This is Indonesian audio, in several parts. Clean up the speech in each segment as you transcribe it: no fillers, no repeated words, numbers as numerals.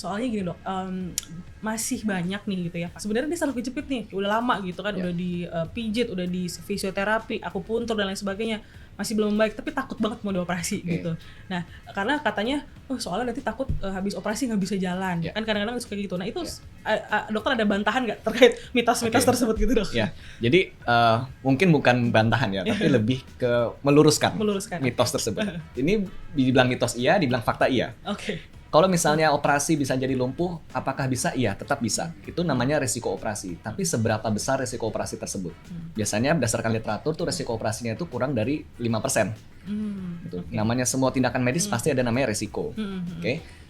soalnya gini dok, masih banyak nih gitu ya. Sebenarnya dia saraf kejepit nih, udah lama gitu kan, udah dipijit, udah di fisioterapi, akupuntur dan lain sebagainya, masih belum baik, tapi takut banget mau dioperasi gitu. Nah, karena katanya, soalnya nanti takut habis operasi nggak bisa jalan, kan kadang-kadang suka gitu. Nah itu dokter ada bantahan nggak terkait mitos-mitos tersebut gitu dok? Jadi mungkin bukan bantahan ya, tapi lebih ke meluruskan mitos tersebut. Ini dibilang mitos iya, dibilang fakta iya. Kalau misalnya operasi bisa jadi lumpuh, apakah bisa? Iya, tetap bisa. Itu namanya resiko operasi. Tapi seberapa besar resiko operasi tersebut? Biasanya berdasarkan literatur tuh resiko operasinya itu kurang dari 5%. Gitu. Namanya semua tindakan medis pasti ada namanya resiko.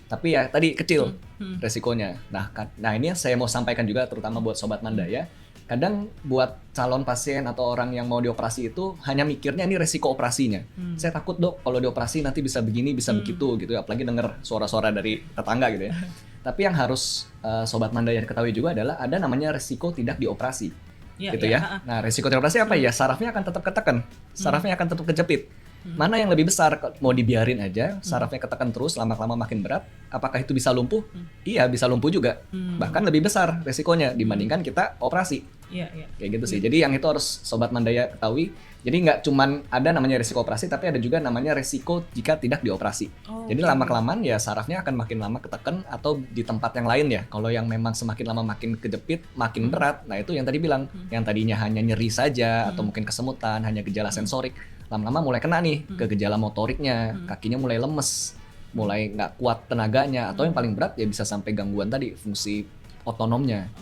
Tapi ya tadi kecil resikonya. Nah ini yang saya mau sampaikan juga terutama buat Sobat Manda ya. Kadang buat calon pasien atau orang yang mau dioperasi itu hanya mikirnya ini resiko operasinya. Saya takut dok kalau dioperasi nanti bisa begini, bisa begitu gitu. Apalagi denger suara-suara dari tetangga gitu ya. Tapi yang harus Sobat Manda yang ketahui juga adalah ada namanya resiko tidak dioperasi. Gitu ya. Nah resiko tidak dioperasi apa ya? Sarafnya akan tetap ketekan. Sarafnya akan tetap kejepit. Mana yang lebih besar? Mau dibiarin aja, sarafnya ketekan terus, lama-lama makin berat. Apakah itu bisa lumpuh? Iya, bisa lumpuh juga. Bahkan lebih besar resikonya dibandingkan kita operasi. Kayak gitu sih. Jadi yang itu harus Sobat Mandaya ketahui. Jadi nggak cuman ada namanya resiko operasi, tapi ada juga namanya resiko jika tidak dioperasi. Jadi lama-kelamaan ya sarafnya akan makin lama ketekan atau di tempat yang lain ya. Kalau yang memang semakin lama makin kejepit, makin berat. Nah itu yang tadi bilang, yang tadinya hanya nyeri saja atau mungkin kesemutan, hanya gejala sensorik. Lama-lama mulai kena nih ke gejala motoriknya, kakinya mulai lemes, mulai nggak kuat tenaganya, atau yang paling berat ya bisa sampai gangguan tadi fungsi otonomnya,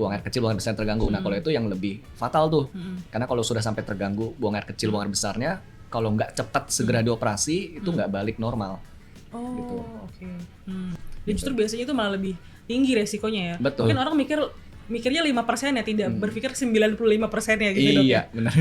buang air kecil, buang air besar terganggu. Nah kalau itu yang lebih fatal tuh, karena kalau sudah sampai terganggu buang air kecil, buang air besarnya, kalau nggak cepat segera dioperasi itu nggak balik normal. Dan justru biasanya itu malah lebih tinggi resikonya ya. Betul. Mungkin orang mikirnya 5% ya, tidak berpikir 95% ya gitu dok. Iya benar.